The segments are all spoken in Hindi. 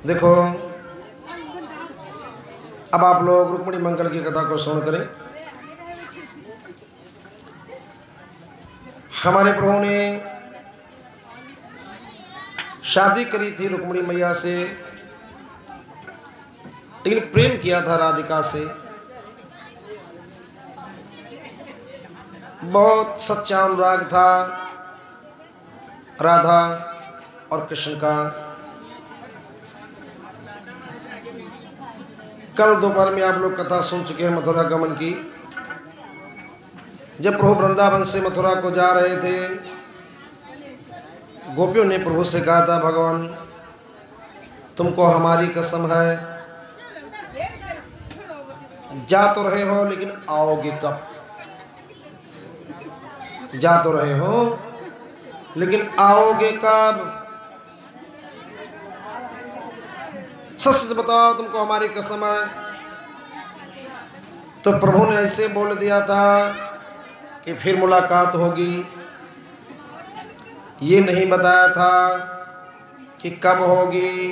देखो, अब आप लोग रुक्मिणी मंगल की कथा को सुन करें। हमारे प्रभु ने शादी करी थी रुक्मिणी मैया से, लेकिन प्रेम किया था राधिका से। बहुत सच्चा अनुराग था राधा और कृष्ण का। कल दोपहर में आप लोग कथा सुन चुके हैं मथुरा गमन की। जब प्रभु वृंदावन से मथुरा को जा रहे थे, गोपियों ने प्रभु से कहा था, भगवान तुमको हमारी कसम है, जा तो रहे हो लेकिन आओगे कब? जा तो रहे हो लेकिन आओगे कब? सच बताओ, तुमको हमारी कसम है। तो प्रभु ने ऐसे बोल दिया था कि फिर मुलाकात होगी। ये नहीं बताया था कि कब होगी,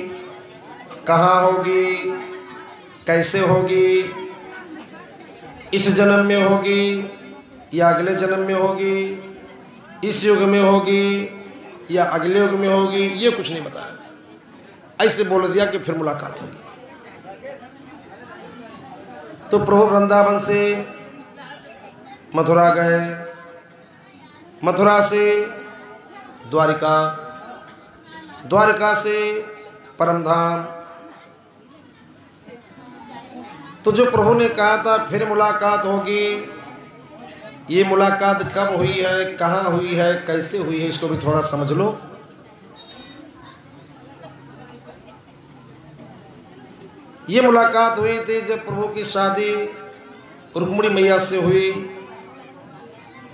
कहाँ होगी, कैसे होगी, इस जन्म में होगी या अगले जन्म में होगी, इस युग में होगी या अगले युग में होगी, ये कुछ नहीं बताया। ऐसे बोल दिया कि फिर मुलाकात होगी। तो प्रभु वृंदावन से मथुरा गए, मथुरा से द्वारिका, द्वारिका से परमधाम। तो जो प्रभु ने कहा था फिर मुलाकात होगी, ये मुलाकात कब हुई है, कहाँ हुई है, कैसे हुई है, इसको भी थोड़ा समझ लो। ये मुलाकात हुई थी जब प्रभु की शादी रुक्मिणी मैया से हुई।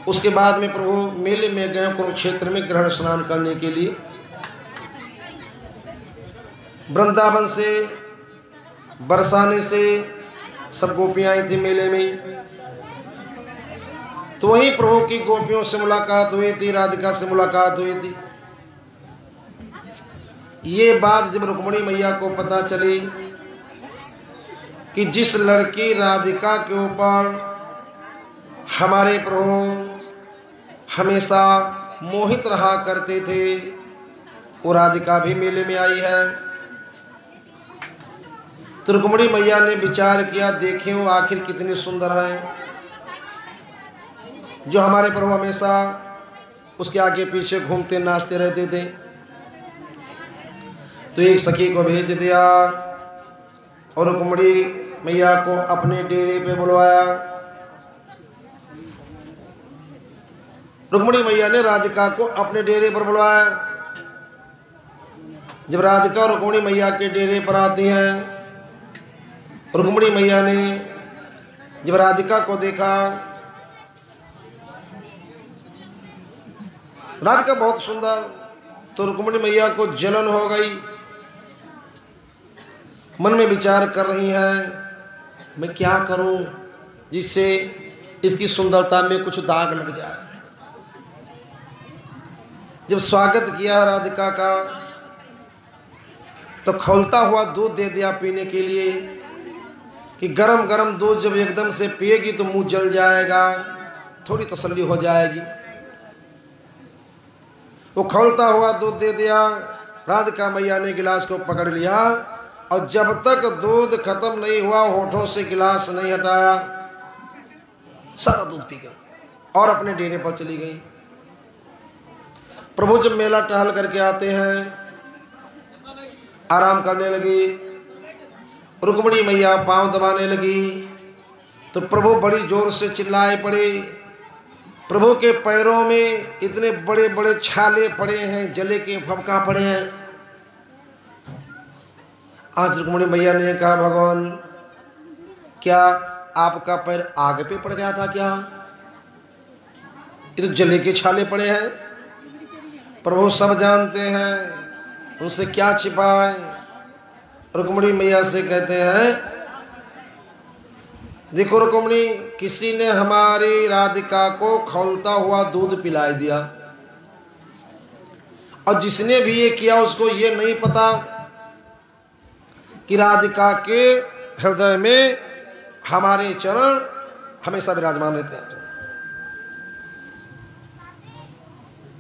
उसके बाद में प्रभु मेले में गए कुरुक्षेत्र में ग्रहण स्नान करने के लिए। वृंदावन से बरसाने से सब गोपियां आई थी मेले में। तो वहीं प्रभु की गोपियों से मुलाकात हुई थी, राधिका से मुलाकात हुई थी। ये बात जब रुक्मिणी मैया को पता चली कि जिस लड़की राधिका के ऊपर हमारे प्रभु हमेशा मोहित रहा करते थे, वो राधिका भी मेले में आई है। तो रुक्मिणी मैया ने विचार किया, देखें वो आखिर कितनी सुंदर है, जो हमारे प्रभु हमेशा उसके आगे पीछे घूमते नाचते रहते थे। तो एक सखी को भेज दिया और रुक्मिणी मैया को अपने डेरे पे बुलवाया। रुक्मिणी मैया ने राधिका को अपने डेरे पर बुलवाया। जब राधिका और रुक्मिणी मैया के डेरे पर आती हैं, रुक्मिणी मैया ने जब राधिका को देखा, राधिका बहुत सुंदर, तो रुक्मिणी मैया को जलन हो गई। मन में विचार कर रही हैं, मैं क्या करूं जिससे इसकी सुंदरता में कुछ दाग लग जाए। जब स्वागत किया राधिका का, तो खौलता हुआ दूध दे दिया पीने के लिए कि गरम गरम दूध जब एकदम से पिएगी तो मुंह जल जाएगा, थोड़ी तसल्ली हो जाएगी। वो खौलता हुआ दूध दे दिया। राधिका मैया ने गिलास को पकड़ लिया और जब तक दूध खत्म नहीं हुआ होठों से गिलास नहीं हटाया, सारा दूध पी गई और अपने डेरे पर चली गई। प्रभु जब मेला टहल करके आते हैं, आराम करने लगी। रुक्मिणी मैया पांव दबाने लगी तो प्रभु बड़ी जोर से चिल्लाए पड़े। प्रभु के पैरों में इतने बड़े बड़े छाले पड़े हैं, जले के फबका पड़े हैं। आज रुक्मिणी मैया ने कहा, भगवान क्या आपका पैर आग पे पड़ गया था क्या? ये तो जले के छाले पड़े हैं। प्रभु सब जानते हैं, उनसे क्या छिपाए। रुक्मिणी मैया से कहते हैं, देखो रुक्मिणी, किसी ने हमारी राधिका को खौलता हुआ दूध पिला दिया और जिसने भी ये किया उसको ये नहीं पता कि राधिका के हृदय में हमारे चरण हमेशा विराजमान रहते हैं।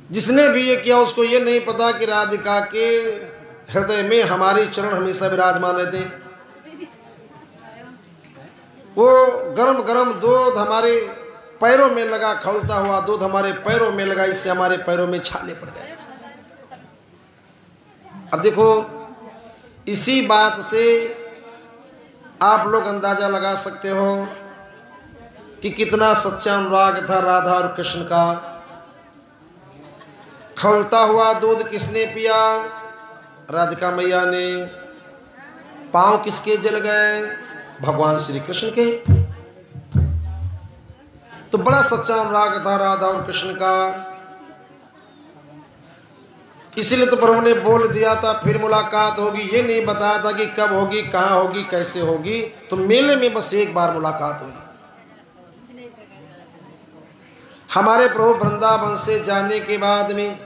जिसने भी ये किया उसको ये नहीं पता कि राधिका के हृदय में हमारे चरण हमेशा विराजमान रहते हैं। वो गरम गरम दूध हमारे पैरों में लगा, खौलता हुआ दूध हमारे पैरों में लगा, इससे हमारे पैरों में छाले पड़ गए। अब देखो, इसी बात से आप लोग अंदाजा लगा सकते हो कि कितना सच्चा अनुराग था राधा और कृष्ण का। खौलता हुआ दूध किसने पिया? राधिका मैया ने। पांव किसके जल गए? भगवान श्री कृष्ण के। तो बड़ा सच्चा अनुराग था राधा और कृष्ण का। इसीलिए तो प्रभु ने बोल दिया था फिर मुलाकात होगी। ये नहीं बताया था कि कब होगी, कहाँ होगी, कैसे होगी। तो मेले में बस एक बार मुलाकात हुई। हमारे प्रभु वृंदावन से जाने के बाद में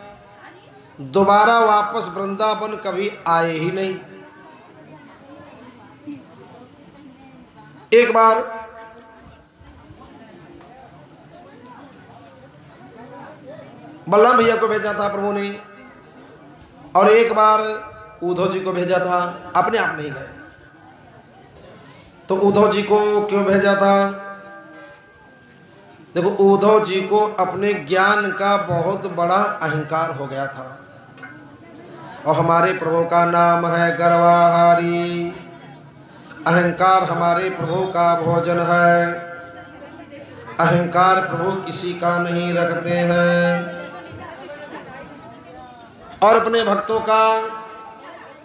दोबारा वापस वृंदावन कभी आए ही नहीं। एक बार बलराम भैया को भेजा था प्रभु ने, और एक बार उद्धव जी को भेजा था। अपने आप नहीं गए। तो उद्धव जी को क्यों भेजा था? देखो, उद्धव जी को अपने ज्ञान का बहुत बड़ा अहंकार हो गया था। और हमारे प्रभु का नाम है गर्वाहारी। अहंकार हमारे प्रभु का भोजन है। अहंकार प्रभु किसी का नहीं रखते हैं। और अपने भक्तों का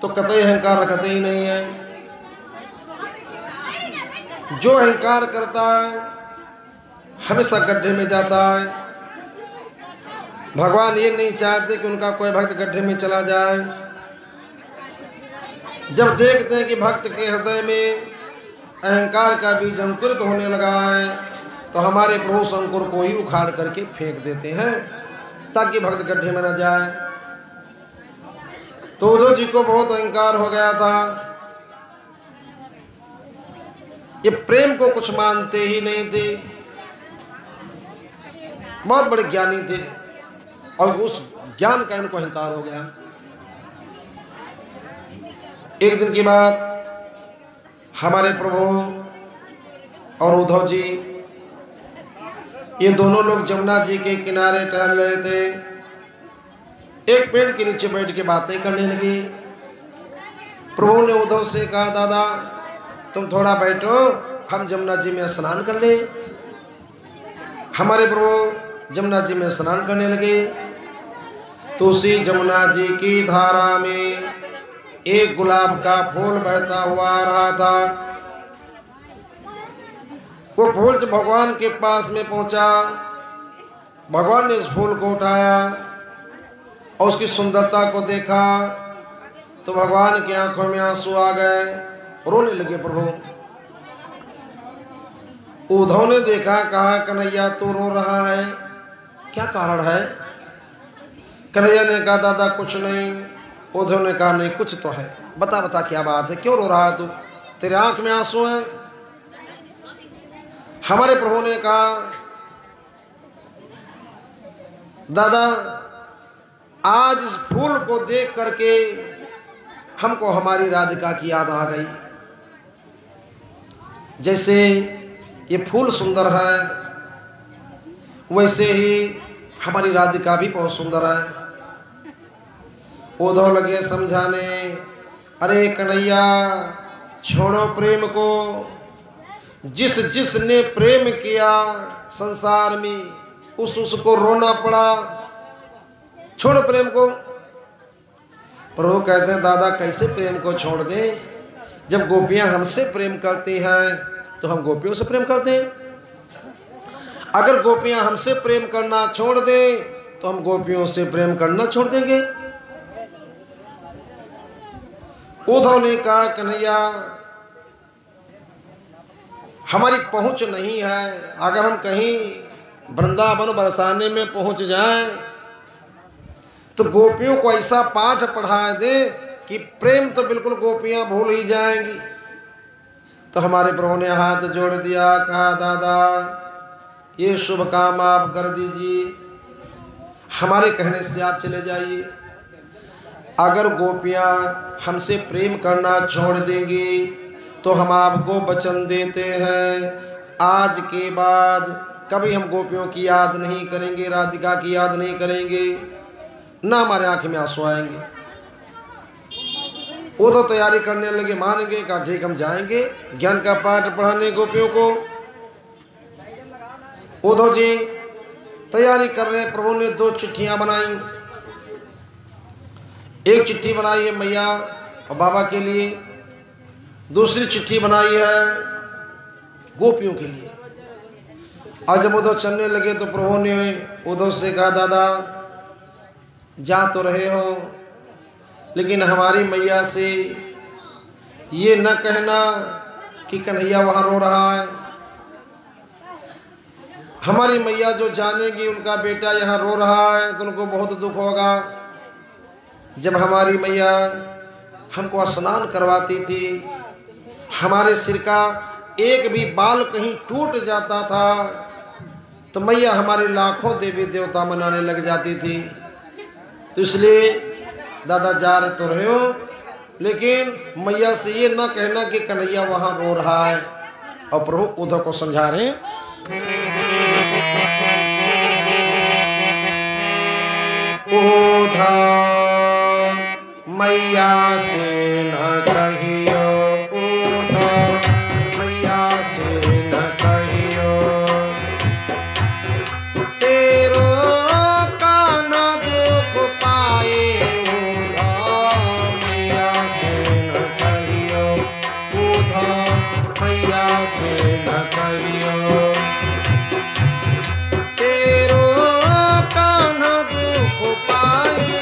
तो कतई अहंकार रखते ही नहीं है। जो अहंकार करता है हमेशा गड्ढे में जाता है। भगवान ये नहीं चाहते कि उनका कोई भक्त गड्ढे में चला जाए। जब देखते हैं कि भक्त के हृदय में अहंकार का बीज अंकुरित होने लगा है तो हमारे प्रभु शंकर को ही उखाड़ करके फेंक देते हैं ताकि भक्त गड्ढे में न जाए। तो उद्धव जी को बहुत अहंकार हो गया था। ये प्रेम को कुछ मानते ही नहीं थे। बहुत बड़े ज्ञानी थे और उस ज्ञान का इनको अहंकार हो गया। एक दिन की बात, हमारे प्रभु और उद्धव जी ये दोनों लोग जमुना जी के किनारे टहल रहे थे। एक पेड़ के नीचे बैठ के बातें करने लगे। प्रभु ने उद्धव से कहा, दादा तुम थोड़ा बैठो, हम जमुना जी में स्नान कर ले। हमारे प्रभु जमुना जी में स्नान करने लगे। तो उसी जमुना जी की धारा में एक गुलाब का फूल बहता हुआ आ रहा था। वो फूल जब भगवान के पास में पहुंचा, भगवान ने उस फूल को उठाया और उसकी सुंदरता को देखा तो भगवान की आंखों में आंसू आ गए, रोने लगे प्रभु। उद्धव ने देखा, कहा कन्हैया तू रो रहा है, क्या कारण है? कन्हैया ने कहा दादा कुछ नहीं। उद्धव ने कहा नहीं कुछ तो है, बता बता क्या बात है, क्यों रो रहा है तू, तेरे आंख में आंसू है? हमारे प्रभु ने कहा दादा आज इस फूल को देख करके हमको हमारी राधिका की याद आ गई। जैसे ये फूल सुंदर है वैसे ही हमारी राधिका भी बहुत सुंदर है। उद्धव लगे समझाने, अरे कन्हैया छोड़ो प्रेम को, जिस जिसने प्रेम किया संसार में उसको रोना पड़ा, छोड़ो प्रेम को। प्रभु कहते हैं दादा कैसे प्रेम को छोड़ दें, जब गोपियां हमसे प्रेम करती हैं तो हम गोपियों से प्रेम करते हैं। अगर गोपियां हमसे प्रेम करना छोड़ दें तो हम गोपियों से प्रेम करना छोड़ देंगे। उद्धव ने कहा कन्हैया हमारी पहुंच नहीं है, अगर हम कहीं वृंदावन बरसाने में पहुंच जाएं तो गोपियों को ऐसा पाठ पढ़ा दे कि प्रेम तो बिल्कुल गोपियां भूल ही जाएंगी। तो हमारे प्रभु ने हाथ जोड़ दिया, कहा दादा ये शुभ काम आप कर दीजिए, हमारे कहने से आप चले जाइए। अगर गोपियां हमसे प्रेम करना छोड़ देंगी तो हम आपको वचन देते हैं आज के बाद कभी हम गोपियों की याद नहीं करेंगे, राधिका की याद नहीं करेंगे, ना हमारे आंखें में आंसू आएंगे। वो तो तैयारी करने लगे, मानेंगे, कहा ठीक हम जाएंगे ज्ञान का पाठ पढ़ाने गोपियों को। उद्धव जी तैयारी कर रहे हैं। प्रभु ने 2 चिट्ठियां बनाई। एक चिट्ठी बनाई है मैया और बाबा के लिए, दूसरी चिट्ठी बनाई है गोपियों के लिए। आज जब उद्धव चलने लगे तो प्रभु ने उद्धव से कहा दादा जा तो रहे हो लेकिन हमारी मैया से ये न कहना कि कन्हैया वहां रो रहा है। हमारी मैया जो जानेगी उनका बेटा यहाँ रो रहा है तो उनको बहुत दुख होगा। जब हमारी मैया हमको स्नान करवाती थी, हमारे सिर का एक भी बाल कहीं टूट जाता था तो मैया हमारे लाखों देवी देवता मनाने लग जाती थी। तो इसलिए दादा जा रहे तो रहे हो लेकिन मैया से ये ना कहना कि कन्हैया वहां रो रहा है। और प्रभु उद्धव को समझा रहे उद्धव मैया से न कहियो, उद्धव मैया से न कहियो, तेरो कान दुख पाए, उद्धव मैया से न कहियो, उद्धव मैया से न कहियो, तेरो कान दुख पाए,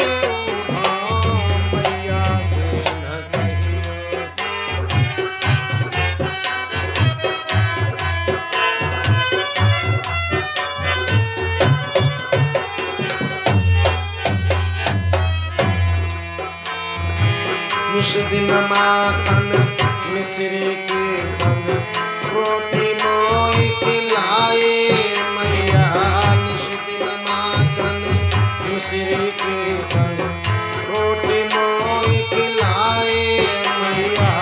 निश दिन माखन मिश्री के संग रोटी मोई खिलाए मैया, निश दिन माखन मिश्री के संग रोटी मोई खिलाए मैया,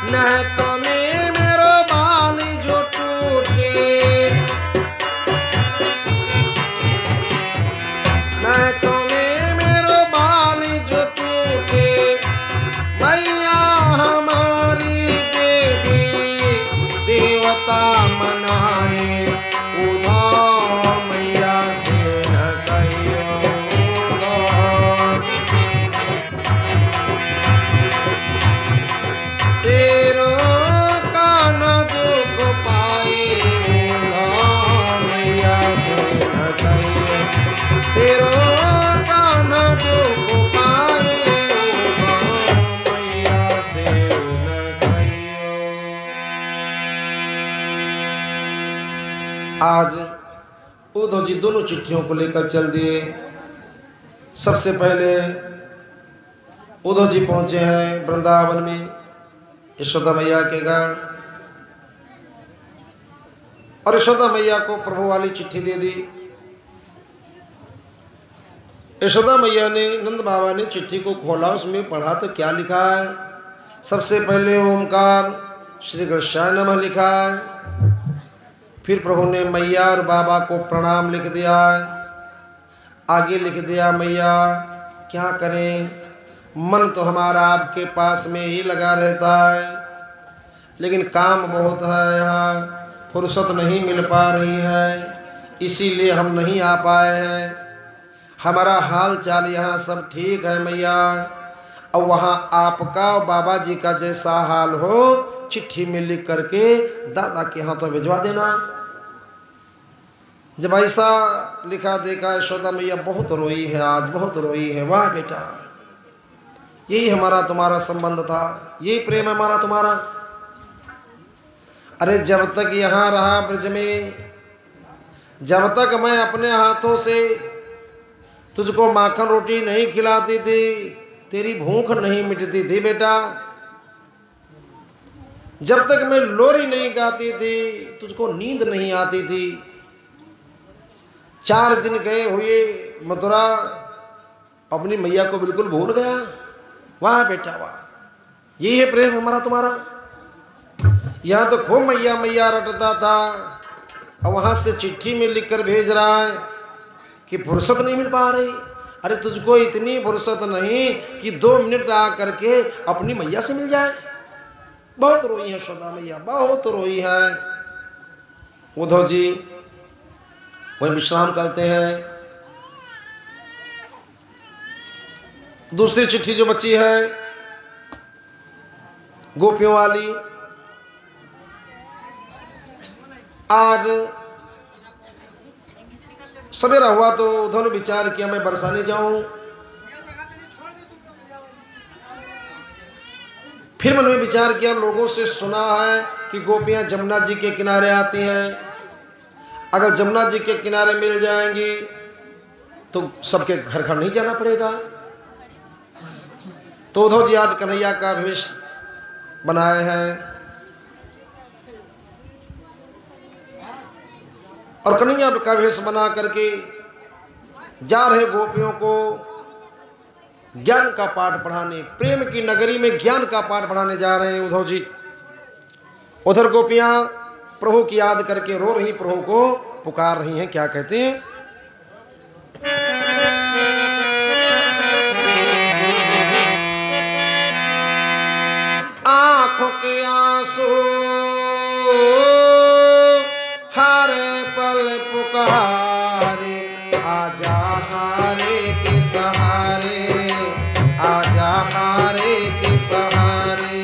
न तो में मेरो बाल जो टूटे, न तो मनाए, उद्धव मैया से न कहियो, तेरो कान दुख पाए, उद्धव मैया से न कहियो, तेरो कान दुख पाए, उद्धव मैया से न कहियो। आज उद्धव जी दोनों चिट्ठियों को लेकर चल दिए। सबसे पहले उद्धव जी पहुंचे हैं वृंदावन में यशोदा मैया के घर और यशोदा मैया को प्रभु वाली चिट्ठी दे दी। यशोदा मैया ने, नंद बाबा ने चिट्ठी को खोला, उसमें पढ़ा तो क्या लिखा है। सबसे पहले ओमकार श्री कृष्णाय नमः लिखा है। फिर प्रभु ने मैया और बाबा को प्रणाम लिख दिया। आगे लिख दिया मैया क्या करें, मन तो हमारा आपके पास में ही लगा रहता है लेकिन काम बहुत है, यहाँ फुर्सत नहीं मिल पा रही है, इसीलिए हम नहीं आ पाए हैं। हमारा हाल चाल यहाँ सब ठीक है मैया, और वहाँ आपका और बाबा जी का जैसा हाल हो चिट्ठी में लिख करके दादा के हाथों भिजवा देना। जब ऐसा लिखा देखा यशोदा मैया बहुत रोई है, आज बहुत रोई है। वाह बेटा, यही हमारा तुम्हारा संबंध था, यही प्रेम है हमारा तुम्हारा। अरे जब तक यहाँ रहा ब्रज में, जब तक मैं अपने हाथों से तुझको माखन रोटी नहीं खिलाती थी, तेरी भूख नहीं मिटती थी बेटा। जब तक मैं लोरी नहीं गाती थी तुझको नींद नहीं आती थी। 4 दिन गए हुए मथुरा, अपनी मैया को बिल्कुल भूल गया। वाह बेटा वाह, यही है प्रेम हमारा तुम्हारा। यहां तो खूब मैया मैया रटता था, और वहां से चिट्ठी में लिखकर भेज रहा है कि फुर्सत नहीं मिल पा रही। अरे तुझको इतनी फुर्सत नहीं कि 2 मिनट आ करके अपनी मैया से मिल जाए। बहुत रोई है यशोदा मैया, बहुत रोई है। उद्धव जी वही विश्राम करते हैं। दूसरी चिट्ठी जो बची है गोपियों वाली, आज सवेरा हुआ तो उद्धव ने विचार किया मैं बरसाने जाऊं। फिर मन में विचार किया, लोगों से सुना है कि गोपियां जमुना जी के किनारे आती हैं, अगर जमुना जी के किनारे मिल जाएंगी तो सबके घर घर नहीं जाना पड़ेगा। तो उद्धव जी आज कन्हैया का वेश बनाए हैं और कन्हैया का वेश बना करके जा रहे गोपियों को ज्ञान का पाठ पढ़ाने, प्रेम की नगरी में ज्ञान का पाठ पढ़ाने जा रहे हैं उद्धव जी। उधर गोपियां प्रभु की याद करके रो रही, प्रभु को पुकार रही हैं। क्या कहते हैं? आंखों के आंसू हर पल पुकारे, आजा हारे के सहारे, आजा हारे के सहारे,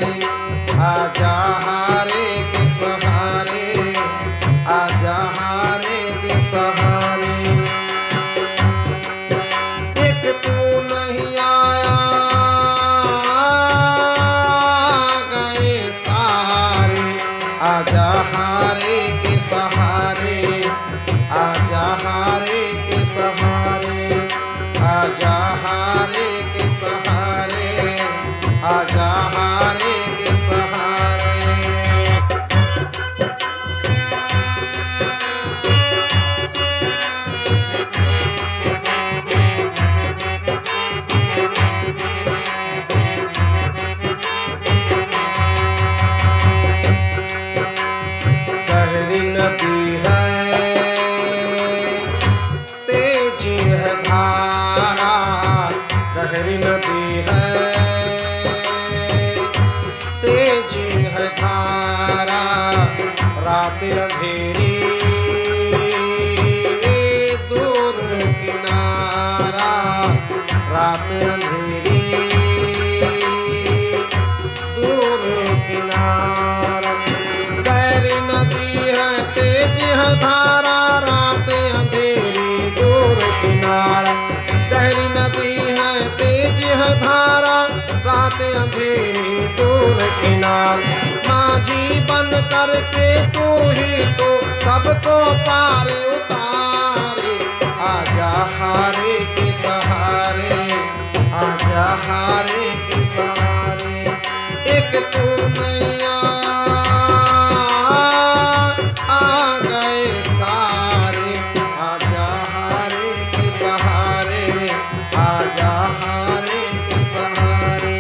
आजा हारे के सहारे, आजा हारे के सहारे। एक तू नहीं आया गए सारे, आजा हारे के सहारे, आजा हारे के सहारे, आजा हारे के सहारे, आजा हारे के सहारे। गहरी नदी है तेज है धारा, गहरी नदी है तेज है धारा, रात अंधेरी दूर किनारा, रात अंधेरी दूर किनारा। गहरी नदी है तेज है धारा, रात अंधेरी दूर किनारा। गहरी नदी है तेज है धारा, रात अंधेरी दूर किनारा। माझी बन करके तू ही तो सबको पार उतारे, आजा हारे के सहारे, आजा हारे के सहारे। एक तू नैया आ गए सारे, आजा हारे के सहारे, आजा हारे के सहारे।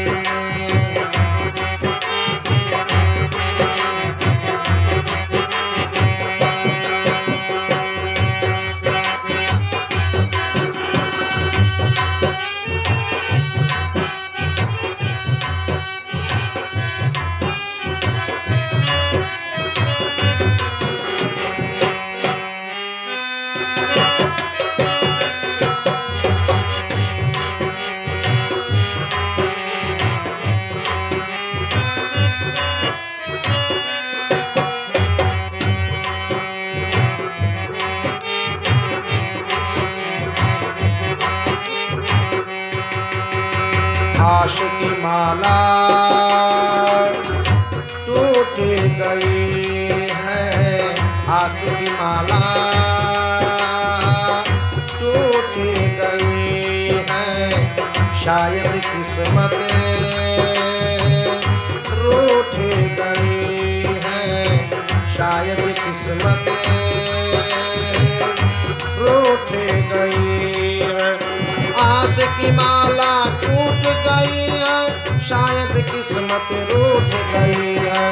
आश की माला टूट गई है, आस की माला टूट गई शायद किस्मत रूठ गई है, शायद किस्मत रूठ गई है। आस की माला टूट गई है, शायद किस्मत रूठ गई है।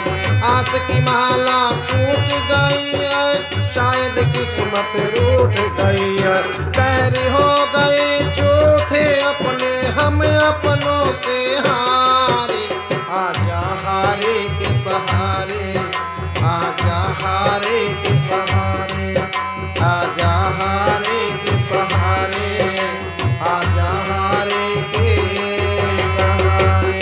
आस की माला टूट गई है, शायद किस्मत रूठ गई है। कैरी हो गए जो थे अपने, हम अपनों से हारे। आजा हारे के सहारे, आजा हारे के सहारे, आजा हारे के सहारे, आजा हारे के सहारे।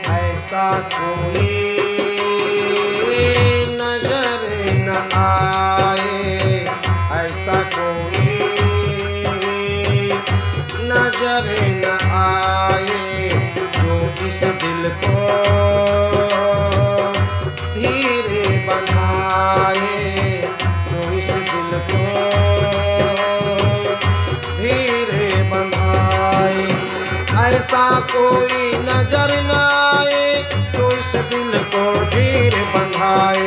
ऐसा कोई नजर न आए, ऐसा कोई नजर न आए, जो इस दिल को धीरे बंधाए, जो इस दिल को धीरे बंधाए। ऐसा कोई नजर न आए जो इस दिल को धीरे बंधाए,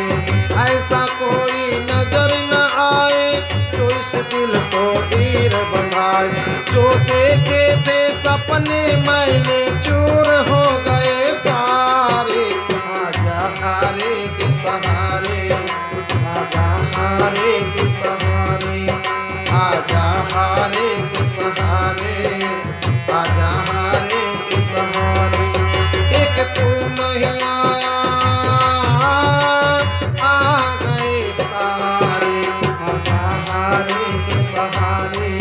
ऐसा कोई नजर न आए जो इस दिल को धीरे बंधाए। जो देखे थे सपने मैंने चूर हो गए सारे। आजा हारे के सहारे, आजा हारे के सहारे, आजा हारे के सहारे, आजा हारे के सहारे। एक तू नहीं आया, आ गए सारे। आजा हारे के सहारे,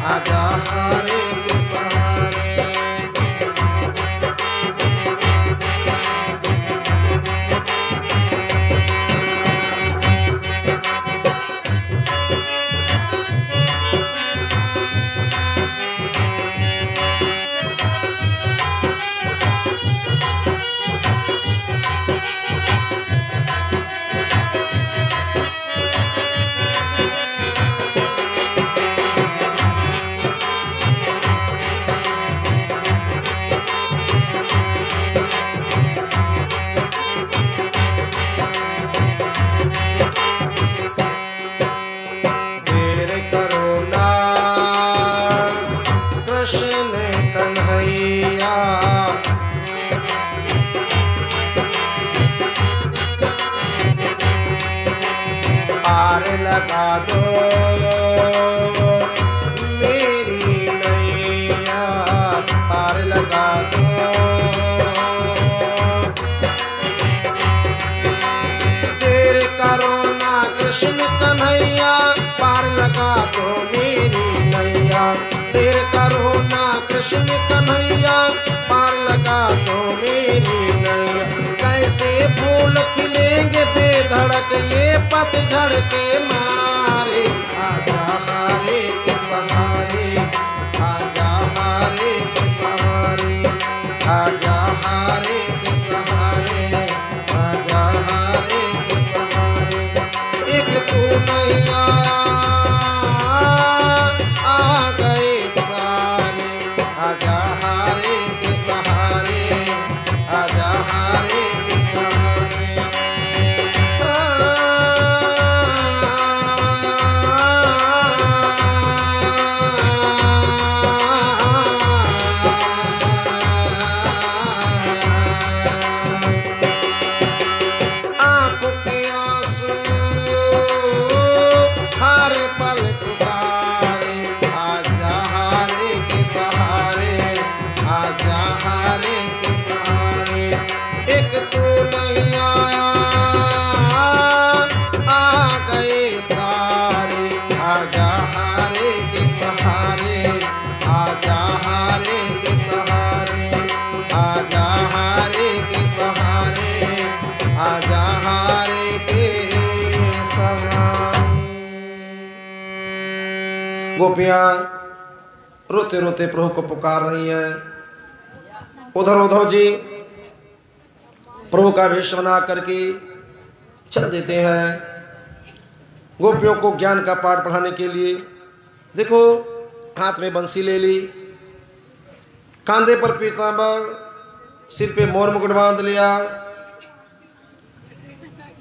आजा हारे के सहारे। लगा दो मेरी नैया, पार लगा दो। तेरे करो ना कृष्ण कन्हैया, पार लगा दो मेरी नैया। तेरे करो ना कृष्ण कन्हैया, पार लगा दो मेरी नैया। कैसे फूल खिलेंगे बेधड़क ये पतझड़ के मारे। आजा हारे के सहारे, आजा हारे के सहारे, आजा हारे के सहारे, आजा हारे के सहारे। एक तू नहीं आया, आ गए सारे। आजा हारे के सहारे, आजा हारे के सहारे। गोपियां रोते रोते प्रभु को पुकार रही हैं। उधर उद्धव जी प्रभु का वेश बना करके चल देते हैं गोपियों को ज्ञान का पाठ पढ़ाने के लिए। देखो हाथ में बंसी ले ली, कांधे पर पीतांबर, सिर पे मोर मुकुट बांध लिया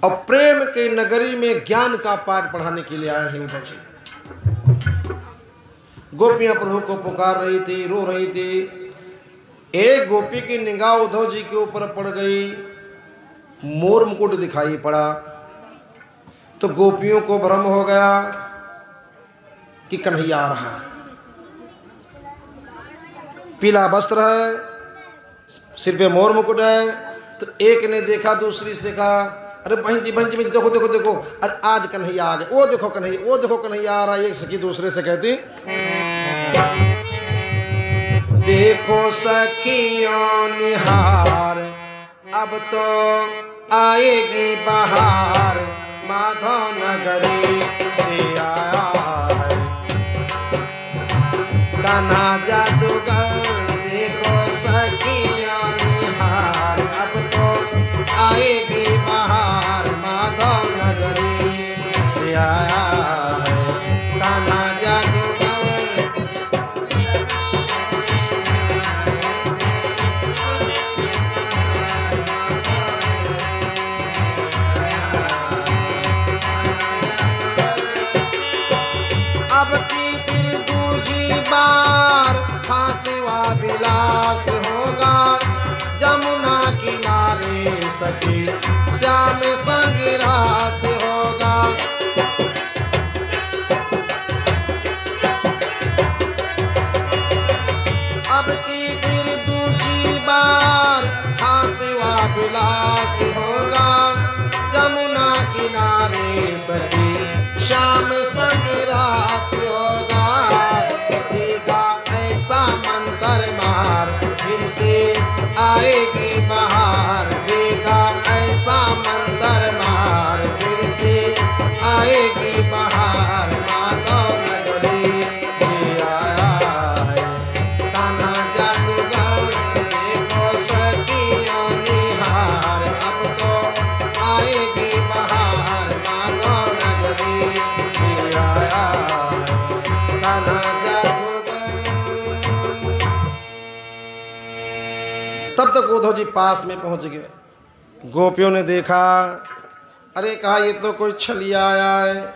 और प्रेम के नगरी में ज्ञान का पाठ पढ़ाने के लिए आए हैं उद्धव जी। गोपियां प्रभु को पुकार रही थी, रो रही थी। एक गोपी की निगाह उद्धव जी के ऊपर पड़ गई, मोर मुकुट दिखाई पड़ा तो गोपियों को भ्रम हो गया कि कन्हैया आ रहा है। पीला वस्त्र है, सिर पे मोर मुकुट है। तो एक ने देखा, दूसरी से कहा, अरे बहन जी देखो देखो देखो, अरे आज कन्हैया आ गए, वो देखो कन्हैया आ रहा है। एक सखी दूसरे से कहती, देखो सखियों निहार, अब तो आएगी बहार, माधव नगरी से आया है कान्हा जादूगर। देखो सखियों निहार, अब तो आएगी बहार, माधव नगरी से आया है कान्हा जादूगर। अब की फिर दूजी बार फांसीवा विलास होगा, जमुना किनारे सखी श्याम संग रास होगा। अब की फिर दूजी बार फांसीवा विलास होगा, जमुना किनारे सखी श्याम संग रास होगा। देगा ऐसा मंत्र मार, फिर से आएगी बहार। देगा ऐसा मंत्र मार, फिर से आएगी बहार, माधव नगरी से आया है कान्हा जादूगर। देखो सखियों निहार, अब तो आएगी बहार, माधव नगरी से आया है कान्हा जादूगर। तब तक उद्धव जी पास में पहुंच गए। गोपियों ने देखा, अरे कहा ये तो कोई छलिया आया है,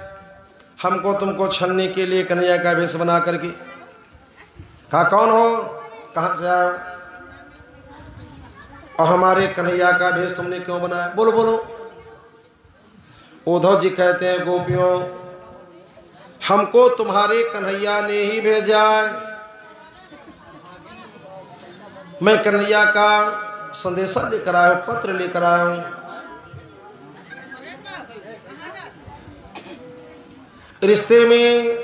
हमको तुमको छलने के लिए कन्हैया का वेश बना करके। कहा कौन हो, कहां से आए हो, और हमारे कन्हैया का वेश तुमने क्यों बनाया, बोलो बोलो। उद्धव जी कहते हैं, गोपियों हमको तुम्हारे कन्हैया ने ही भेजा है। मैं कन्हैया का संदेशा लेकर आया हूं, पत्र लेकर आया हूं। रिश्ते में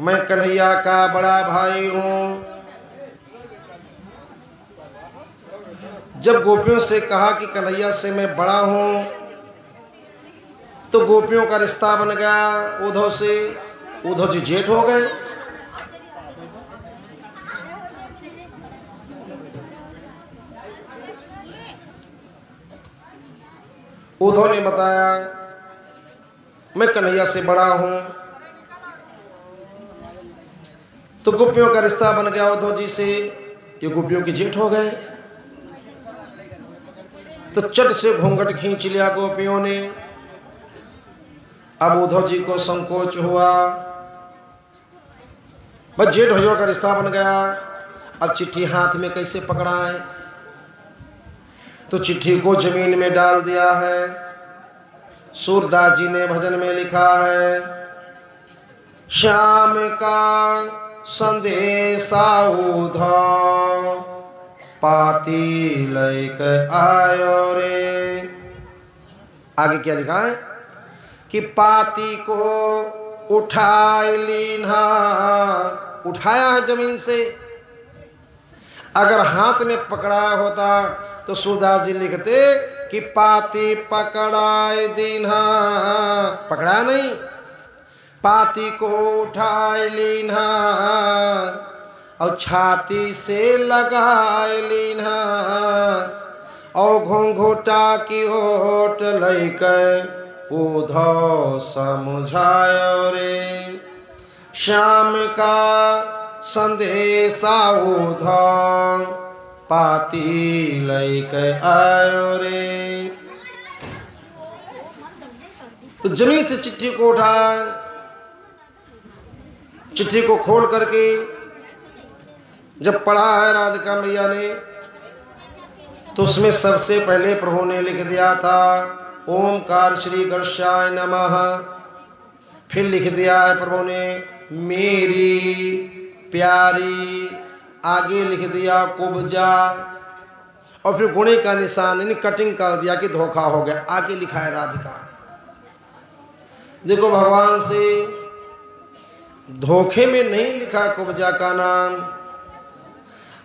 मैं कन्हैया का बड़ा भाई हूं। जब गोपियों से कहा कि कन्हैया से मैं बड़ा हूं, तो गोपियों का रिश्ता बन गया उद्धव से। उद्धव जी जेठ हो गए। उद्धव ने बताया मैं कन्हैया से बड़ा हूं, तो गोपियों का रिश्ता बन गया उद्धव जी से। ये गोपियों की जेठ हो गए। तो चट से घूंघट खींच लिया गोपियों ने। अब उद्धव जी को संकोच हुआ, बस जेठ भैया का रिश्ता बन गया, अब चिट्ठी हाथ में कैसे पकड़ाएं। तो चिट्ठी को जमीन में डाल दिया है। सूरदास जी ने भजन में लिखा है, श्याम का संदेशा उद्धव पाती लैक आयो रे। आगे क्या लिखा है कि पाती को उठाए लीना, उठाया है जमीन से। अगर हाथ में पकड़ाया होता तो सूरदास जी लिखते कि पाती पकड़ाए दीन्हा, पकड़ा नहीं, पाती को उठाए लीना और छाती से लगाए लीना और घूंघोटा की ओट लैके उधो समझायो रे। श्याम का संदेशा उधो पाती लैके आयो रे। तो जमीन से चिट्ठी को उठाया, चिट्ठी को खोल करके जब पढ़ा है राधिका मैया ने तो उसमें सबसे पहले प्रभु ने लिख दिया था ओमकार श्री गणेशाय नमः। फिर लिख दिया है प्रभु ने मेरी प्यारी, आगे लिख दिया कुब्जा और फिर गुणे का निशान यानी कटिंग कर दिया कि धोखा हो गया, आगे लिखा है राधिका। देखो भगवान से धोखे में नहीं लिखा कुब्जा का नाम।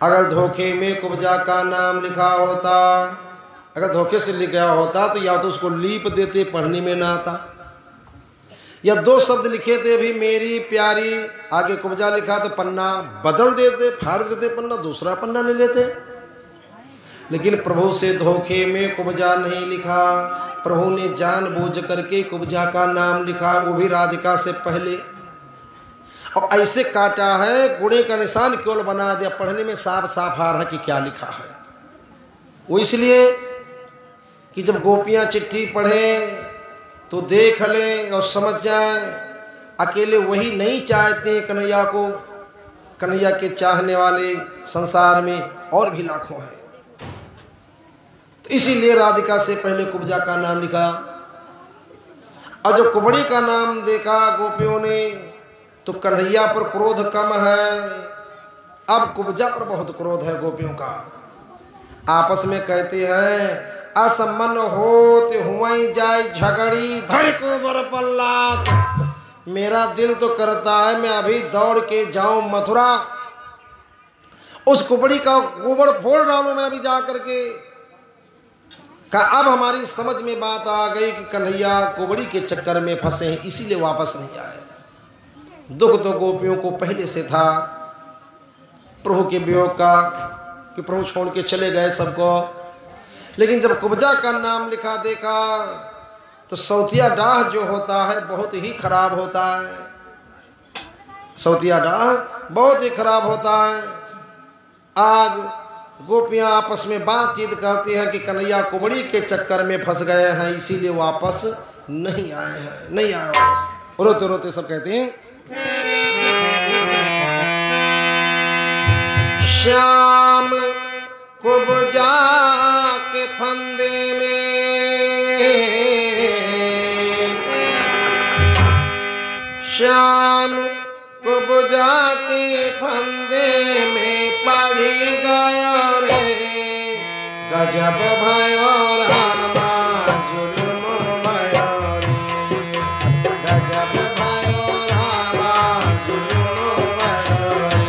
अगर धोखे में कुब्जा का नाम लिखा होता, अगर धोखे से लिखा होता तो या तो उसको लीप देते, पढ़ने में ना आता, या दो शब्द लिखे थे भी मेरी प्यारी, आगे कुब्जा लिखा तो पन्ना बदल देते, फाड़ देते पन्ना, दूसरा पन्ना ले लेते। लेकिन प्रभु से धोखे में कुब्जा नहीं लिखा, प्रभु ने जानबूझ करके कुब्जा का नाम लिखा, वो भी राधिका से पहले, और ऐसे काटा है गुणे का निशान केवल बना दिया, पढ़ने में साफ साफ आ रहा है कि क्या लिखा है। वो इसलिए कि जब गोपियां चिट्ठी पढ़े तो देख ले और समझ जाए, अकेले वही नहीं चाहते कन्हैया को, कन्हैया के चाहने वाले संसार में और भी लाखों हैं। तो इसीलिए राधिका से पहले कुब्जा का नाम लिखा। और जब कुबड़ी का नाम देखा गोपियों ने तो कन्हैया पर क्रोध कम है, अब कुब्जा पर बहुत क्रोध है गोपियों का। आपस में कहते हैं असमन होते हुई जाए झगड़ी धड़ को बर पल्ला। मेरा दिल तो करता है मैं अभी दौड़ के जाऊं मथुरा, उस कुबड़ी का गोबर फोड़ डालूं मैं अभी जा करके। अब हमारी समझ में बात आ गई कि कन्हैया कुबड़ी के चक्कर में फंसे हैं, इसीलिए वापस नहीं आए। दुख तो गोपियों को पहले से था प्रभु के वियोग का कि प्रभु छोड़ के चले गए सबको। लेकिन जब कुब्जा का नाम लिखा देखा तो सौतिया डाह जो होता है बहुत ही खराब होता है, सौतिया डाह बहुत ही खराब होता है। आज गोपियां आपस में बातचीत करती हैं कि कन्हैया कुबड़ी के चक्कर में फंस गए हैं, इसीलिए वापस नहीं आए हैं, नहीं आए वापस। रोते रोते सब कहते हैं श्याम कुब्जा के फंदे में, श्याम कुब्जा के फंदे में पड़ी गयो रे। गजब भयो रामा जुल्म भयो रे, गजब भयो रामा जुल्म भयो रे।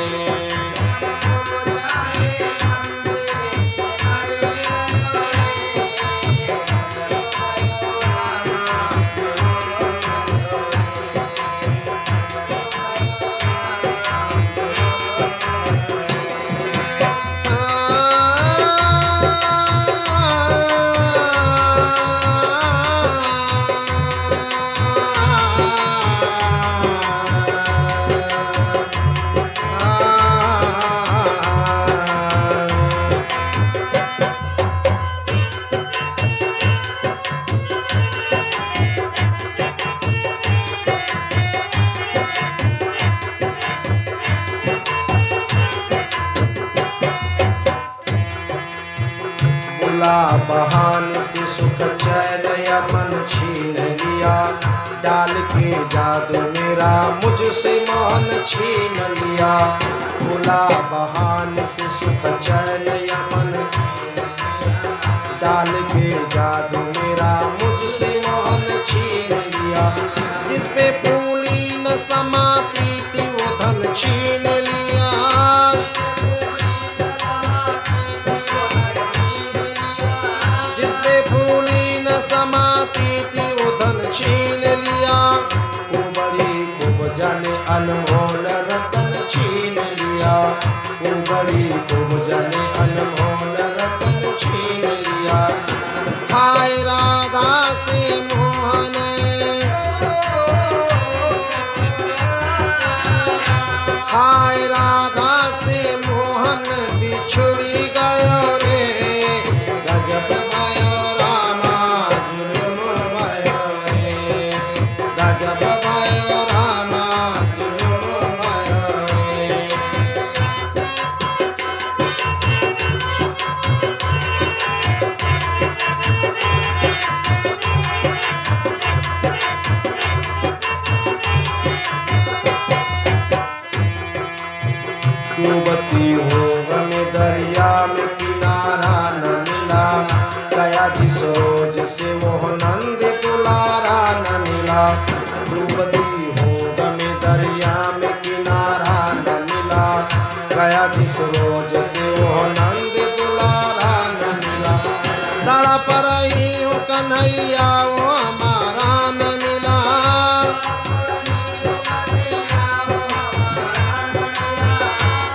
बहान से सुख चैन मन छीन लिया, डाल के जादू मेरा मुझसे मोहन छीन लिया। भोला बहान से सुख चैन मन, डाल के जादू मेरा मुझसे मोहन छीन लिया। जिस पे फूली न समाती थी वो धन छीन लिया, फूली न समाती थी वो धन छीन लिया। कुबड़ी अनमोल रतन छीन लिया, उंगली को जाने अनमोल रतन छीन लिया। हाय राधा से मोहन, हाय राधा से मोहन बिछुड़ी गयो रे, गजब भयो रामा जुलुम भयो रे, गजब भयो रामा जुलुम भयो रे। डूबती हूँ हमें दरिया में किनारा न मिला, गया जिस रोज से मोह नंद दुलारा न मिला। डूबती हूँ हमें दरिया में किनारा न मिला, गया जिस रोज से मोह नंद दुलारा न मिला। तड़प रही हूँ कन्हैया वो हमारा न मिला,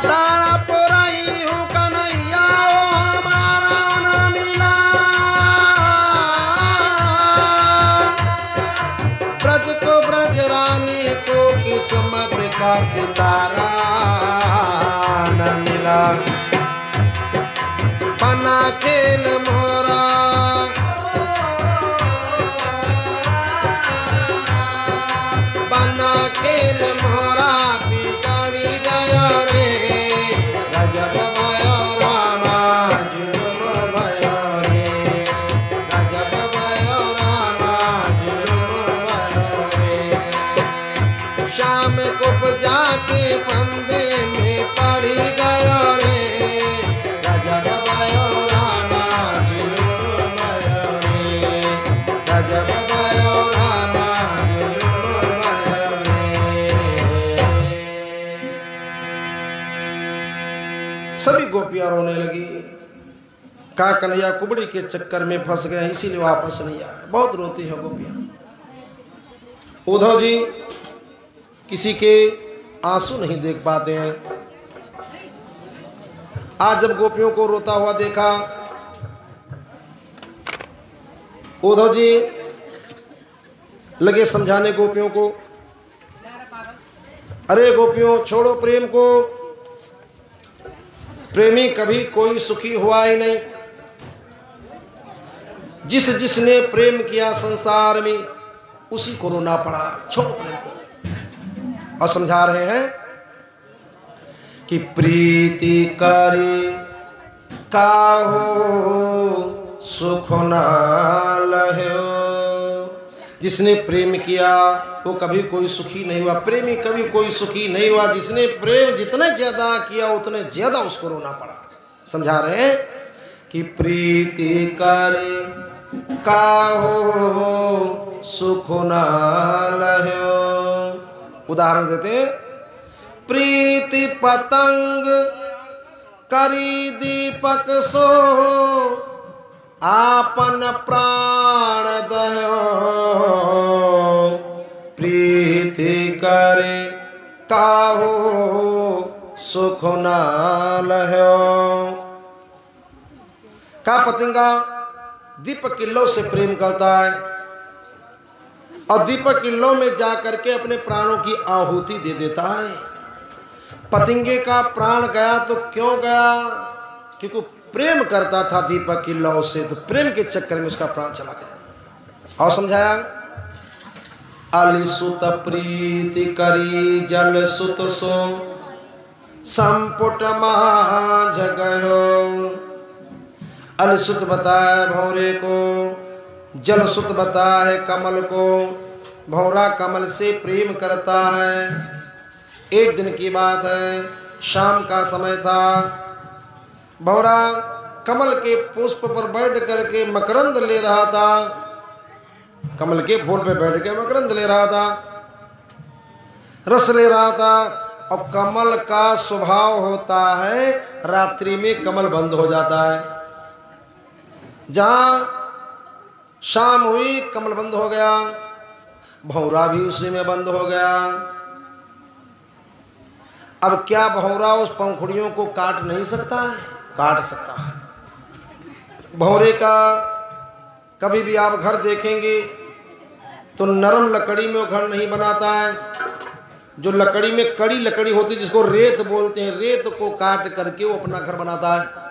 तड़प रही हूँ कन्हैया वो हमारा न मिला। ब्रज को ब्रज रानी को किस्मत का सितारा न मिला। बना खेल मोरा, बना खेल मोरा बिगड़ी गयो रे, गजब भयो रामा जुलुम भयो रे, गजब भयो रामा जुलुम भयो रे। शाम को जाके फंदे में पड़ी गयो रे, गजब भयो रामा जुलुम भयो रे, गजब भयो रामा जुलुम भयो रे। सभी गोपियां रोने लगी, कहा कन्हैया कुबड़ी के चक्कर में फंस गए इसीलिए वापस नहीं आए। बहुत रोती है गोपियां। उद्धव जी किसी के आंसू नहीं देख पाते हैं। आज जब गोपियों को रोता हुआ देखा, उद्धव जी लगे समझाने गोपियों को, अरे गोपियों छोड़ो प्रेम को, प्रेमी कभी कोई सुखी हुआ ही नहीं। जिसने प्रेम किया संसार में उसी को रोना पड़ा, छोड़ो प्रेम को। और समझा रहे हैं कि प्रीति करे काहो सुख न लह्यो। जिसने प्रेम किया वो कभी कोई सुखी नहीं हुआ, प्रेमी कभी कोई सुखी नहीं हुआ। जिसने प्रेम जितने ज्यादा किया उतने ज्यादा उसको रोना पड़ा। समझा रहे हैं कि प्रीति करे काहो सुख न लह्यो। उदाहरण देते हैं, प्रीति पतंग करी दीपक सो, आपन प्राण दयो। प्रीति करे काहो सुख न लह्यो। का पतंगा दीपक की लौ से प्रेम करता है और दीपक की लौ में जाकर के अपने प्राणों की आहुति दे देता है। पतंगे का प्राण गया तो क्यों गया? क्योंकि प्रेम करता था दीपक की लौ से, तो प्रेम के चक्कर में उसका प्राण चला गया। और समझाया, अलिसुत प्रीति करी जल सुत सो, संपुट महाजगयो। अलिसुत बताया भौरे को, जलसुत बताया है कमल को। भौरा कमल से प्रेम करता है। एक दिन की बात है, शाम का समय था। भौरा कमल के पुष्प पर बैठ करके मकरंद ले रहा था। कमल के फूल पे बैठ के मकरंद ले रहा था, रस ले रहा था। और कमल का स्वभाव होता है रात्रि में कमल बंद हो जाता है। जहां शाम हुई कमल बंद हो गया, भौरा भी उसी में बंद हो गया। अब क्या भौरा उस पंखुड़ियों को काट नहीं सकता है? काट सकता है। भौरे का कभी भी आप घर देखेंगे तो नरम लकड़ी में वो घर नहीं बनाता है। जो लकड़ी में कड़ी लकड़ी होती है, जिसको रेत बोलते हैं, रेत को काट करके वो अपना घर बनाता है।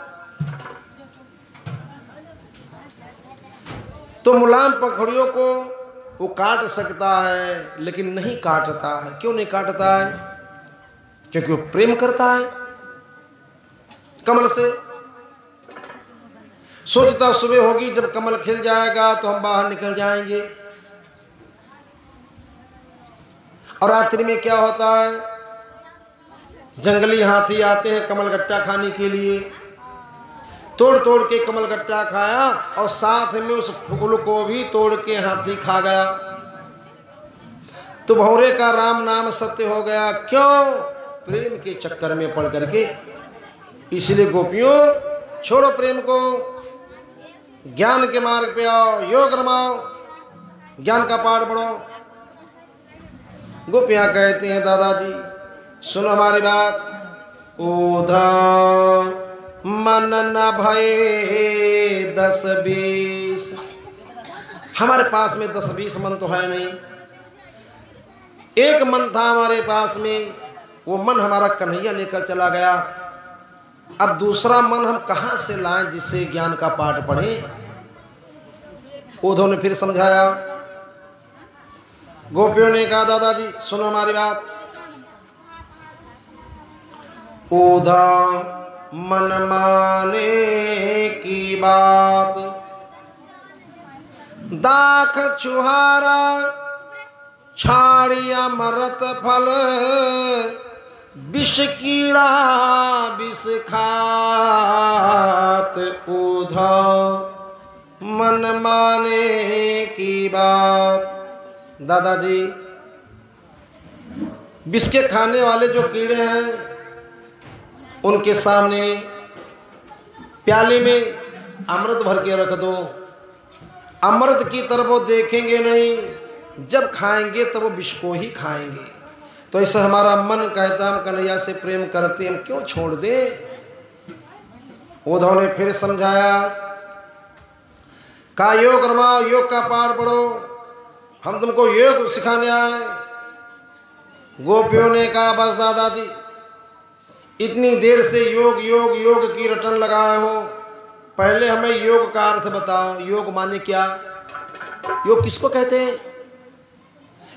तो मुलायम पंखुड़ियों को वो काट सकता है, लेकिन नहीं काटता है। क्यों नहीं काटता है? क्योंकि वो प्रेम करता है कमल से। सोचता सुबह होगी जब कमल खिल जाएगा तो हम बाहर निकल जाएंगे। और रात्रि में क्या होता है? जंगली हाथी आते हैं कमलगट्टा खाने के लिए। तोड़ तोड़ के कमलगट्टा खाया और साथ में उस फूल को भी तोड़ के हाथी खा गया। तो भौरे का राम नाम सत्य हो गया। क्यों? प्रेम के चक्कर में पड़ करके। इसलिए गोपियों, छोड़ो प्रेम को, ज्ञान के मार्ग पे आओ, योग रमाओ, ज्ञान का पाठ पढ़ो। गोपियां कहते हैं दादाजी सुनो हमारी बात। ओधा मन न भये 10-20। हमारे पास में 10-20 मन तो है नहीं। एक मन था हमारे पास में, वो मन हमारा कन्हैया लेकर चला गया। अब दूसरा मन हम कहां से लाएं जिससे ज्ञान का पाठ पढ़ें? उद्धव ने फिर समझाया। गोपियों ने कहा दादाजी सुनो हमारी बात। उद्धव मन माने की बात, दाख छुहारा छाड़िया मरत फल, विष कीड़ा विष खात। उद्धव मन माने की बात। दादाजी, विष के खाने वाले जो कीड़े हैं उनके सामने प्याले में अमृत भर के रख दो। अमृत की तरफ वो देखेंगे नहीं, जब खाएंगे तब वो विष को ही खाएंगे। तो ऐसा हमारा मन कहता हम कन्हैया से प्रेम करते, हम क्यों छोड़ दें? उद्धव ने फिर समझाया। का योग रमाओ, योग का पाठ पढ़ो, हम तुमको योग सिखाने आए। गोपियों ने कहा बस दादाजी, इतनी देर से योग योग योग की रटन लगाए हो, पहले हमें योग का अर्थ बताओ। योग माने क्या? योग किसको कहते हैं?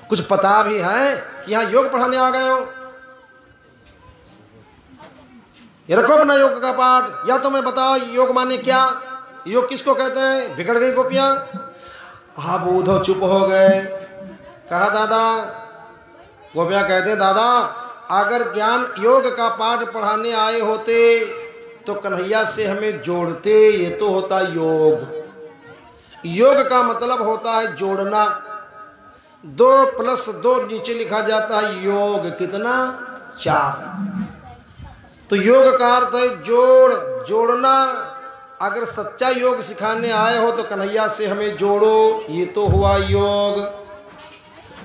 कुछ पता भी है कि यहाँ योग पढ़ाने आ गए हो? ये रखो अपना योग का पाठ, या तो मैं बताओ योग माने क्या, योग किसको कहते हैं? बिगड़ गई गोपियां। हाँ, उद्धव चुप हो गए। कहा दादा, गोपियां कहते हैं दादा, अगर ज्ञान योग का पाठ पढ़ाने आए होते तो कन्हैया से हमें जोड़ते। ये तो होता योग। योग का मतलब होता है जोड़ना। 2+2 नीचे लिखा जाता है योग। कितना? 4। तो योग का अर्थ है जोड़ना। अगर सच्चा योग सिखाने आए हो तो कन्हैया से हमें जोड़ो। ये तो हुआ योग।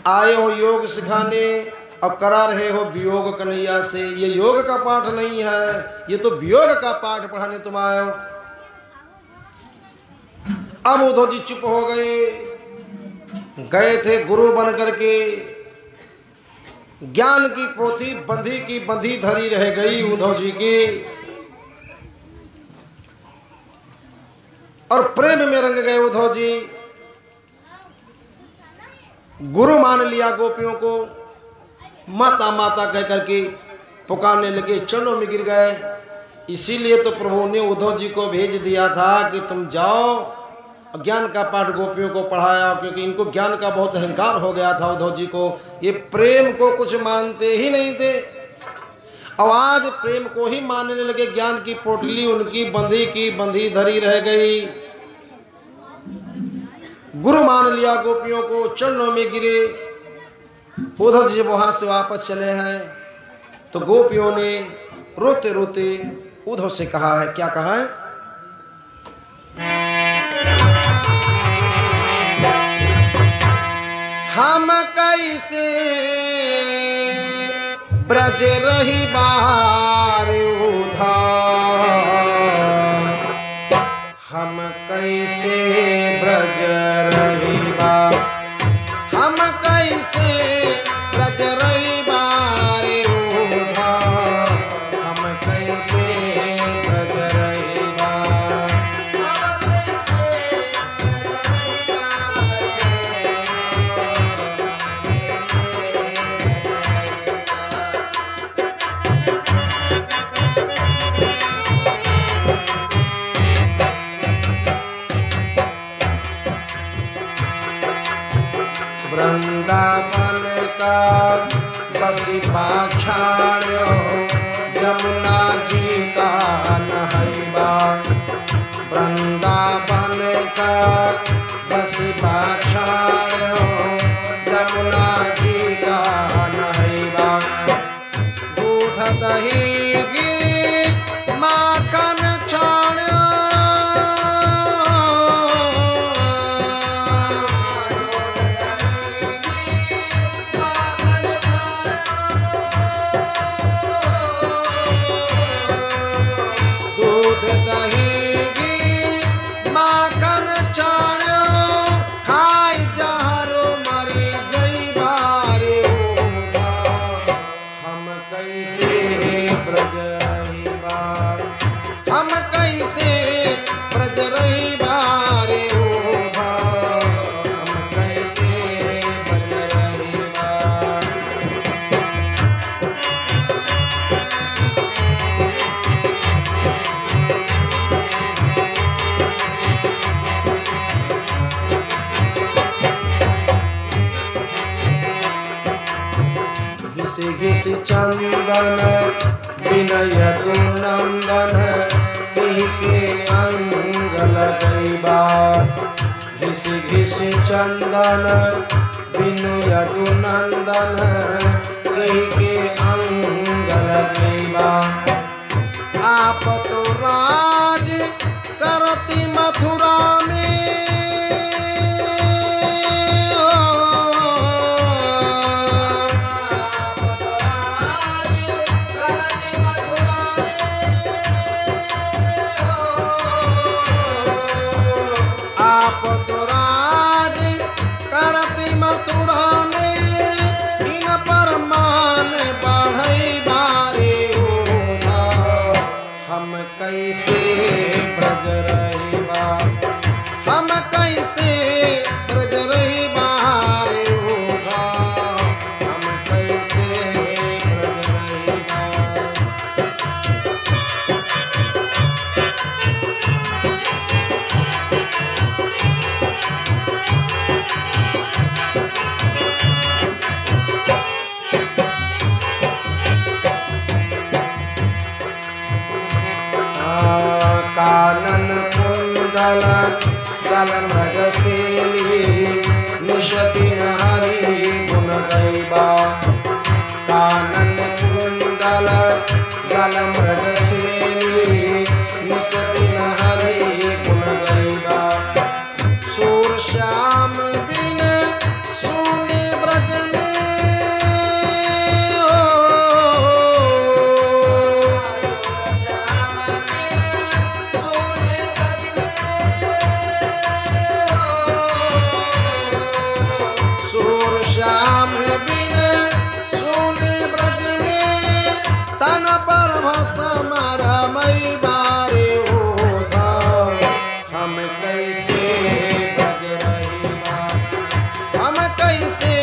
आए हो योग सिखाने और करा रहे हो वियोग कन्हैया से। ये योग का पाठ नहीं है, ये तो वियोग का पाठ पढ़ाने तुम आए हो। अब उद्धव जी चुप हो गए थे गुरु बन करके। ज्ञान की पोथी बंधी की बंधी धरी रह गई उद्धव जी की, और प्रेम में रंग गए उद्धव जी। गुरु मान लिया गोपियों को, माता माता कह करके पुकारने लगे, चरणों में गिर गए। इसीलिए तो प्रभु ने उद्धव जी को भेज दिया था कि तुम जाओ ज्ञान का पाठ गोपियों को पढ़ाया, क्योंकि इनको ज्ञान का बहुत अहंकार हो गया था उद्धव जी को। ये प्रेम को कुछ मानते ही नहीं थे, और आज प्रेम को ही मानने लगे। ज्ञान की पोटली उनकी बंधी की बंधी धरी रह गई। गुरु मान लिया गोपियों को, चरणों में गिरे। उद्धव जी जब वहां से वापस चले हैं तो गोपियों ने रोते रोते उद्धव से कहा है, क्या कहा है? हम कैसे ब्रज रही बार उधार, हम कैसे ब्रज रही बार, हम कैसे ब्रज रही बार उधार, हम कैसे ब्रज रही बार। वृंदावन का बसी पाछाड़ो, जमुना जी का नहैबा, वृंदावन का बसी पाछाड़ो, जमुना जी का नहैबा। दूध दही घी माखन छाड़ो, घिसी चंदन विनय तु नंदन, कही के अंग लगैबा। घिसी घिसी चंदन विनय तु नंदन, कही के अंग लगैबा। आप तो राज करती मथुरा में, आप तो राज करती मथुरा में, इन पर मान बढ़ई बारे होगा, हम कैसे ब्रज रही बार, हम कैसे ब्रज रही बारे होगा, हम कैसे ब्रज रही बार। कानन कुंडल जल मृगशीली, निशदिन हरि गुण गैबा। कानन कुंडल जल मृगशीली, निशदिन हरि गुण गैबा। सूर श्याम बिन सुने ब्रज में, श्याम बिन सुने ब्रज में, तन पर भस्म रमई बारे होगा, हम कैसे ब्रज रही बार, हम कैसे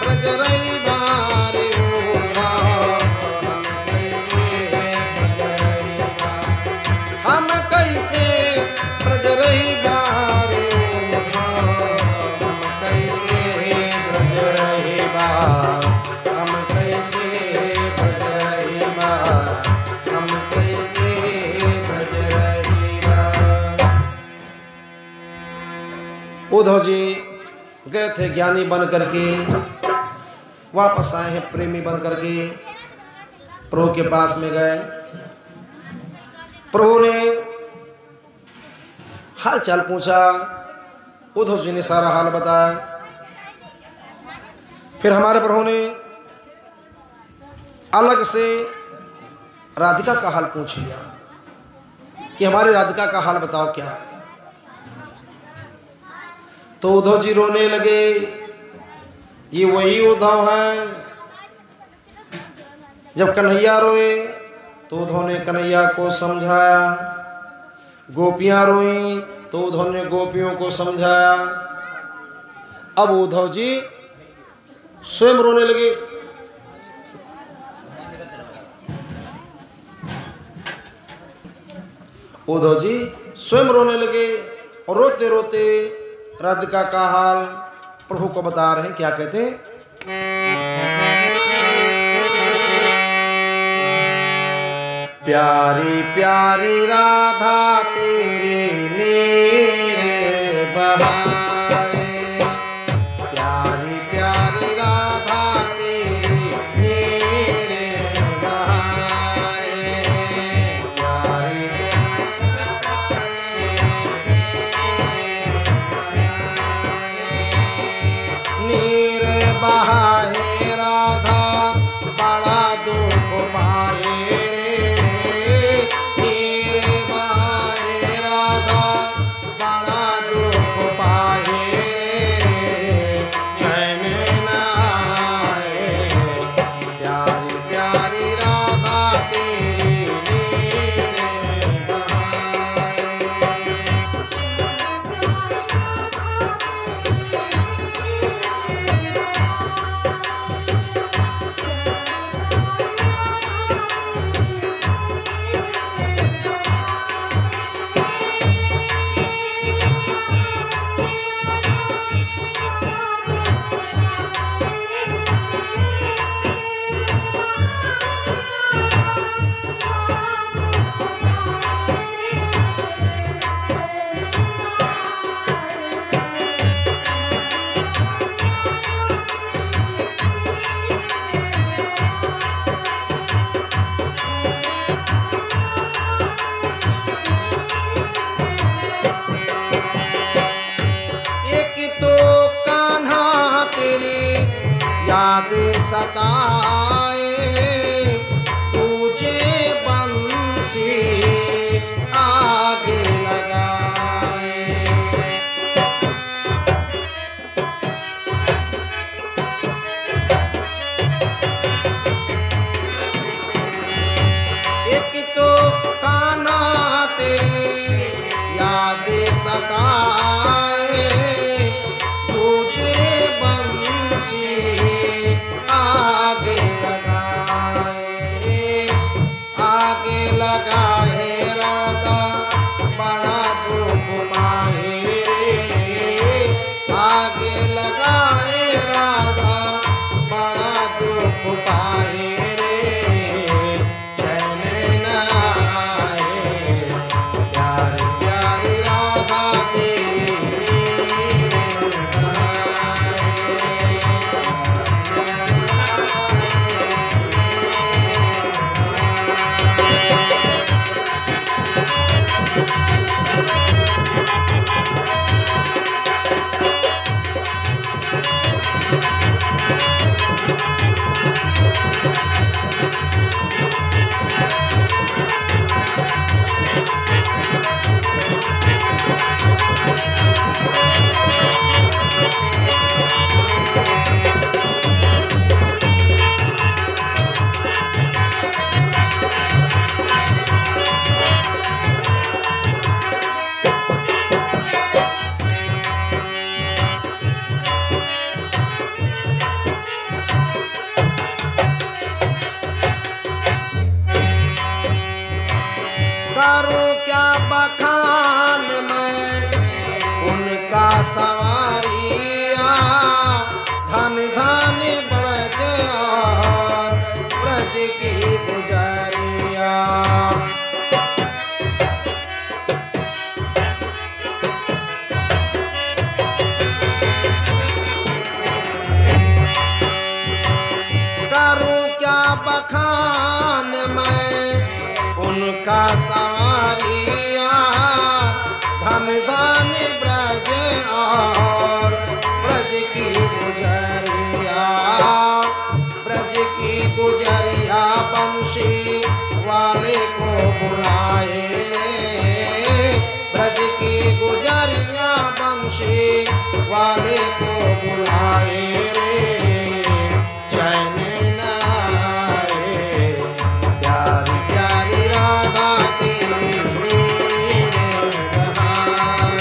ब्रज रही बारे होगा, हम कैसे ब्रज रही बार, हम कैसे ब्रज रही बारे होगा, हम कैसे ब्रज रही बार, हम कैसे ब्रज रही बार, हम कैसे ब्रज रही बार। उद्धव जी गए थे ज्ञानी बन करके, वापस आए हैं प्रेमी बन करके। प्रभु के पास में गए, प्रभु ने हाल चाल पूछा, उद्धव जी ने सारा हाल बताया। फिर हमारे प्रभु ने अलग से राधिका का हाल पूछ लिया कि हमारी राधिका का हाल बताओ क्या है। तो उद्धव जी रोने लगे, ये वही उद्धव है जब कन्हैया रोए तो उद्धव ने कन्हैया को समझाया, गोपियां रोई तो उद्धव ने गोपियों को समझाया। अब उद्धव जी स्वयं रोने लगे। उद्धव जी स्वयं रोने लगे और रोते रोते राधिका का हाल प्रभु को बता रहे हैं। क्या कहते हैं? प्यारी प्यारी राधा तेरे मेरे बहाए, प्यारी प्यारी राधा तेरे मेरे बहाए, प्यारी नीर बहाए राधा बड़ा दुख पाए, याद सताए तुझे बंसी आगे लगाए, एक तो कान्हा तेरी याद सताए तुझे बंसी आगे लगाए राधा बड़ा दुख माहे रे, आगे लगाए राधा बड़ा दुख पाए रे, चैन न आए प्यारी प्यारी राधा तेरी करूं क्या बखान मैं उनका सवारिया, धन धन ब्रज और ब्रज की गुजरिया, करूं क्या बखान मैं उनका सवारिया, धन धन ब्रज और ब्रज की गुजरिया, ब्रज की गुजरिया बंशी वाले को बुलाए रे, ब्रज की गुजरिया बंशी वाले को बुलाए रे, चैन न आए प्यारी प्यारी राधा तेरी नीर बहाए।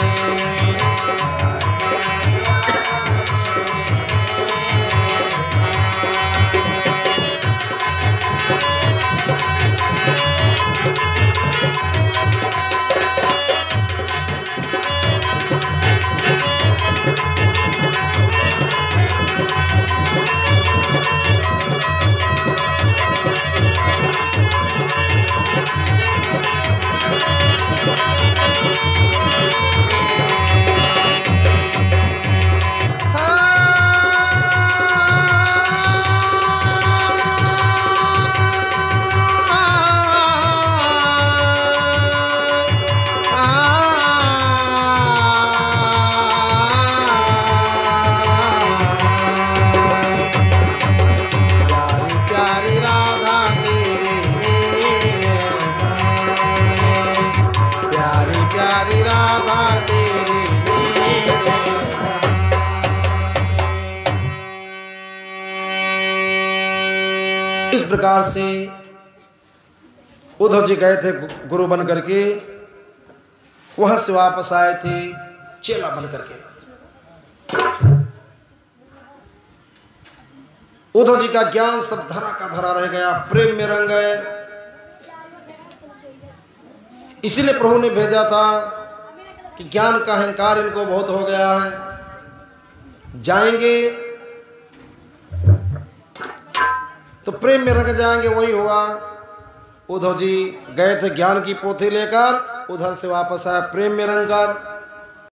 इस प्रकार से उद्धव जी गए थे गुरु बन करके, वहां से वापस आए थे चेला बन करके। उद्धव जी का ज्ञान सब धरा का धरा रह गया, प्रेम में रंग गए। इसीलिए प्रभु ने भेजा था कि ज्ञान का अहंकार इनको बहुत हो गया है, जाएंगे तो प्रेम में रंग जाएंगे। वही हुआ, उद्धव जी गए थे ज्ञान की पोथी लेकर, उधर से वापस आए प्रेम में रंग कर।